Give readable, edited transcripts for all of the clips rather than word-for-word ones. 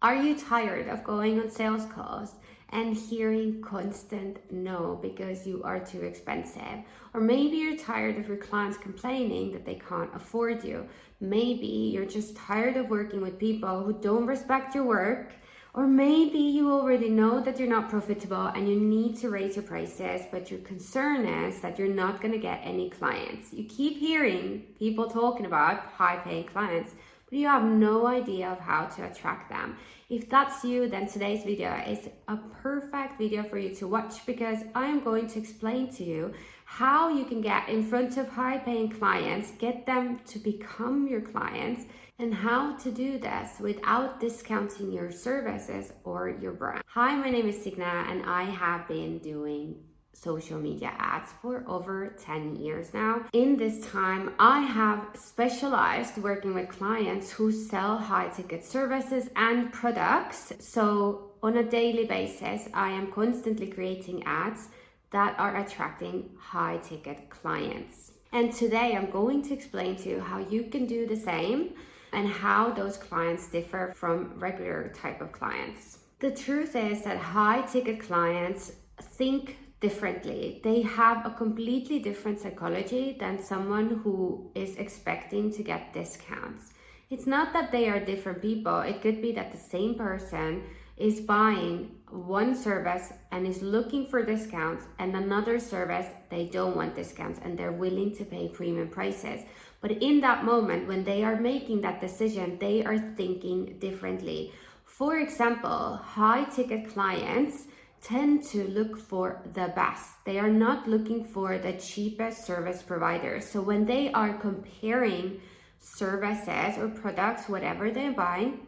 Are you tired of going on sales calls and hearing constant no because you are too expensive? Or maybe you're tired of your clients complaining that they can't afford you. Maybe you're just tired of working with people who don't respect your work. Or maybe you already know that you're not profitable and you need to raise your prices, but your concern is that you're not going to get any clients. You keep hearing people talking about high-paying clients, but you have no idea of how to attract them. If that's you, then today's video is a perfect video for you to watch, because I am going to explain to you how you can get in front of high-paying clients, get them to become your clients, and how to do this without discounting your services or your brand. Hi, my name is Signe, and I have been doing social media ads for over 10 years now. In this time, I have specialized working with clients who sell high ticket services and products. So on a daily basis, I am constantly creating ads that are attracting high ticket clients. And today I'm going to explain to you how you can do the same and how those clients differ from regular type of clients. The truth is that high ticket clients think differently. They have a completely different psychology than someone who is expecting to get discounts. It's not that they are different people. It could be that the same person is buying one service and is looking for discounts, and another service they don't want discounts and they're willing to pay premium prices. But in that moment, when they are making that decision, they are thinking differently. For example, high ticket clients tend to look for the best. They are not looking for the cheapest service provider. So when they are comparing services or products, whatever they're buying,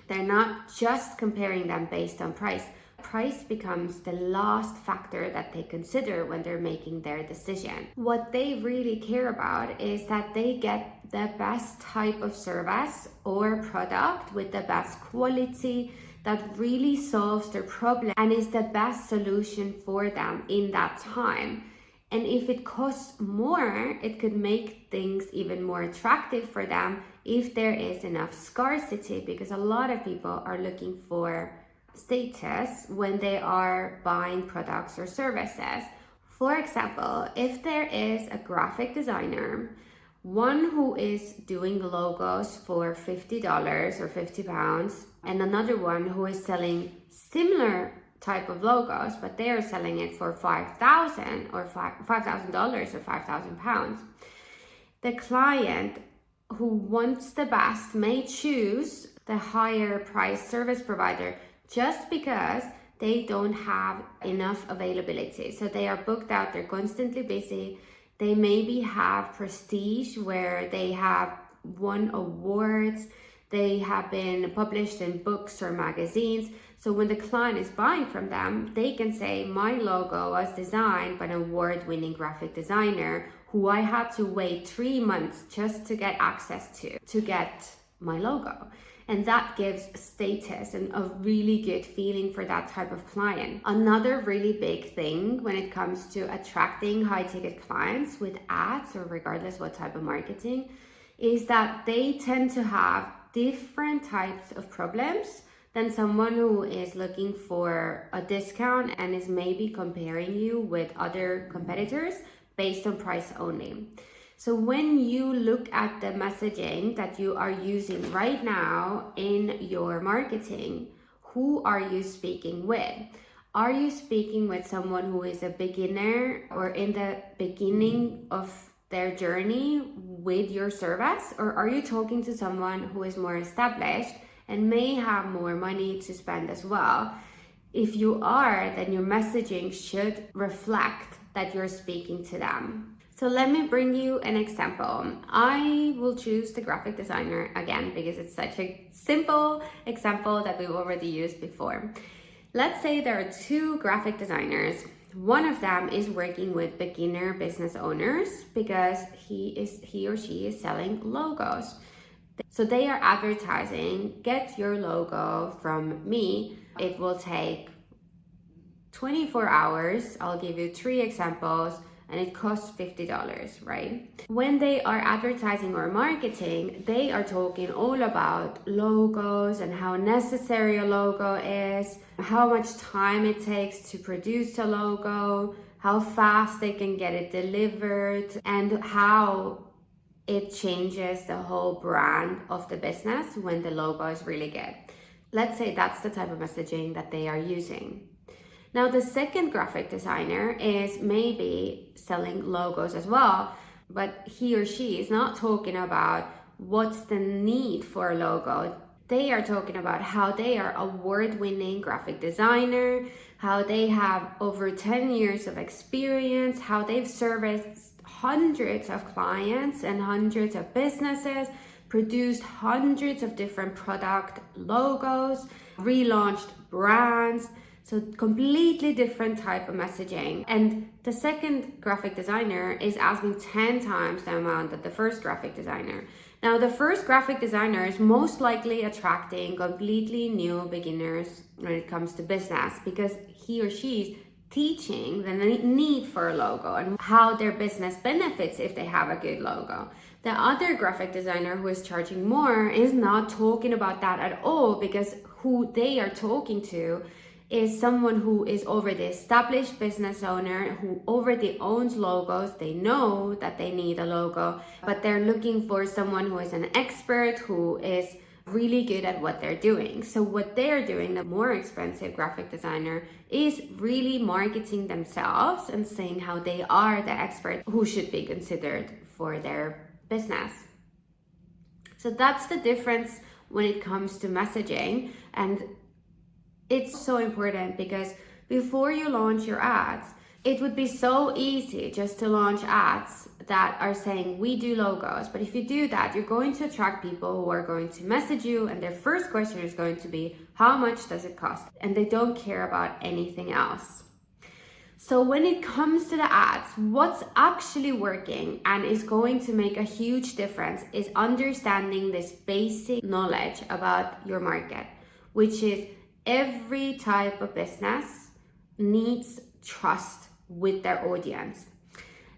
they're not just comparing them based on price. Price becomes the last factor that they consider when they're making their decision. What they really care about is that they get the best type of service or product with the best quality that really solves their problem and is the best solution for them in that time. And if it costs more, it could make things even more attractive for them if there is enough scarcity, because a lot of people are looking for status when they are buying products or services. For example, if there is a graphic designer, one who is doing logos for $50 or £50, and another one who is selling similar type of logos, but they are selling it for $5,000 or £5,000. The client who wants the best may choose the higher price service provider just because they don't have enough availability. So they are booked out, they're constantly busy. They maybe have prestige where they have won awards, they have been published in books or magazines. So when the client is buying from them, they can say, my logo was designed by an award-winning graphic designer who I had to wait 3 months just to get access to get my logo. And that gives status and a really good feeling for that type of client. Another really big thing when it comes to attracting high ticket clients with ads, or regardless what type of marketing, is that they tend to have different types of problems than someone who is looking for a discount and is maybe comparing you with other competitors based on price only. So when you look at the messaging that you are using right now in your marketing, who are you speaking with? Are you speaking with someone who is a beginner or in the beginning of their journey with your service? Or are you talking to someone who is more established and may have more money to spend as well? If you are, then your messaging should reflect that you're speaking to them. So let me bring you an example. I will choose the graphic designer again because it's such a simple example that we've already used before. Let's say there are two graphic designers. One of them is working with beginner business owners because he or she is selling logos. So they are advertising, get your logo from me. It will take 24 hours. I'll give you 3 examples. and it costs $50, right? When they are advertising or marketing, they are talking all about logos and how necessary a logo is, how much time it takes to produce a logo, how fast they can get it delivered, and how it changes the whole brand of the business when the logo is really good. Let's say that's the type of messaging that they are using. Now, the second graphic designer is maybe selling logos as well, but he or she is not talking about what's the need for a logo. They are talking about how they are award-winning graphic designer, how they have over 10 years of experience, how they've serviced hundreds of clients and hundreds of businesses, produced hundreds of different product logos, relaunched brands. So completely different type of messaging. And the second graphic designer is asking 10 times the amount that the first graphic designer. Now, the first graphic designer is most likely attracting completely new beginners when it comes to business, because he or she is teaching the need for a logo and how their business benefits if they have a good logo. The other graphic designer who is charging more is not talking about that at all, because who they are talking to is someone who is already established business owner who already owns logos. They know that they need a logo, but they're looking for someone who is an expert, who is really good at what they're doing. So what they're doing, the more expensive graphic designer, is really marketing themselves and saying how they are the expert who should be considered for their business. So that's the difference when it comes to messaging. And it's so important, because before you launch your ads, it would be so easy just to launch ads that are saying we do logos. But if you do that, you're going to attract people who are going to message you, and their first question is going to be, how much does it cost? And they don't care about anything else. So when it comes to the ads, what's actually working and is going to make a huge difference is understanding this basic knowledge about your market, which is every type of business needs trust with their audience.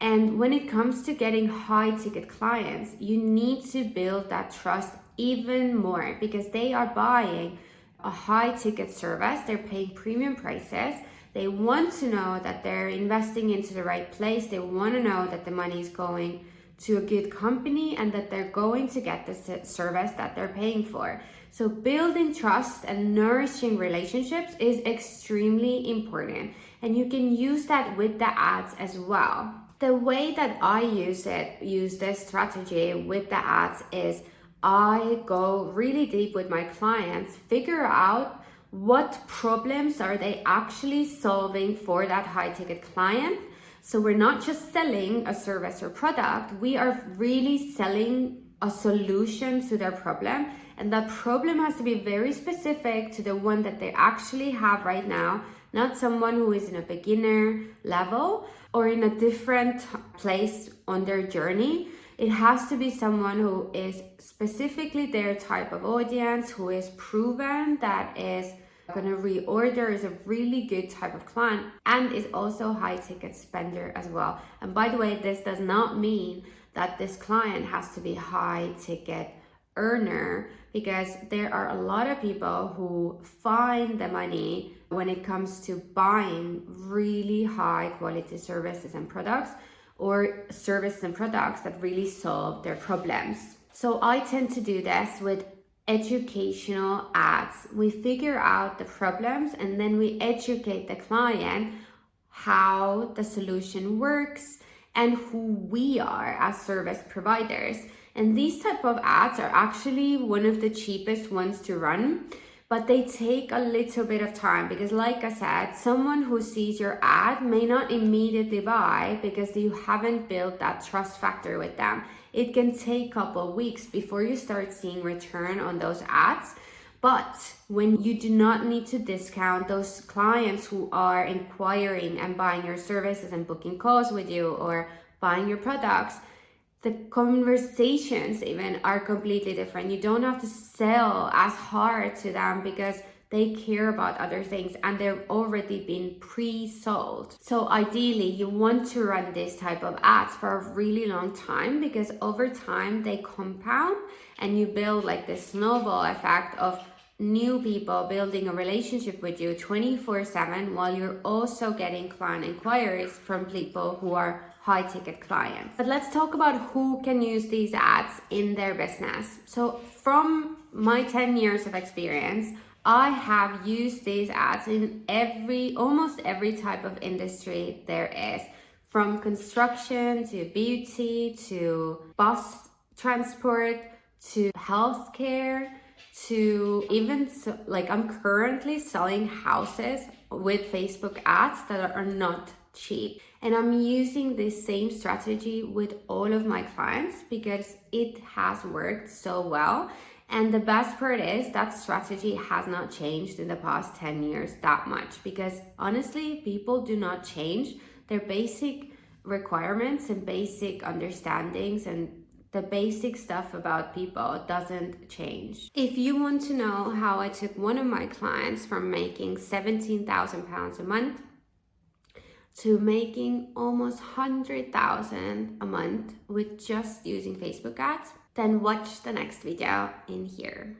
And when it comes to getting high ticket clients, you need to build that trust even more, because they are buying a high ticket service, they're paying premium prices, they want to know that they're investing into the right place, they want to know that the money is going to a good company and that they're going to get the service that they're paying for. So building trust and nourishing relationships is extremely important, and you can use that with the ads as well. The way that I use this strategy with the ads is I go really deep with my clients, figure out what problems are they actually solving for that high ticket client. So we're not just selling a service or product, we are really selling a solution to their problem. And that problem has to be very specific to the one that they actually have right now, not someone who is in a beginner level or in a different place on their journey. It has to be someone who is specifically their type of audience, who is proven, that is going to reorder, is a really good type of client, and is also high ticket spender as well. And by the way, this does not mean that this client has to be high ticket earner, because there are a lot of people who find the money when it comes to buying really high quality services and products, or services and products that really solve their problems. So I tend to do this with educational ads. We figure out the problems and then we educate the client how the solution works and who we are as service providers. And these type of ads are actually one of the cheapest ones to run, but they take a little bit of time, because like I said, someone who sees your ad may not immediately buy because you haven't built that trust factor with them. It can take a couple of weeks before you start seeing return on those ads. But when you do not need to discount those clients who are inquiring and buying your services and booking calls with you or buying your products, the conversations even are completely different. You don't have to sell as hard to them because they care about other things and they've already been pre-sold. So ideally you want to run this type of ads for a really long time, because over time they compound and you build like this snowball effect of new people building a relationship with you 24/7, while you're also getting client inquiries from people who are high ticket clients. But let's talk about who can use these ads in their business. So from my 10 years of experience, I have used these ads in almost every type of industry there is, from construction to beauty to bus transport to healthcare to even like I'm currently selling houses with Facebook ads that are not cheap. And I'm using this same strategy with all of my clients because it has worked so well. And the best part is that strategy has not changed in the past 10 years that much, because honestly, people do not change. Their basic requirements and basic understandings and the basic stuff about people doesn't change. If you want to know how I took one of my clients from making £17,000 a month to making almost 100,000 a month with just using Facebook ads, then watch the next video in here.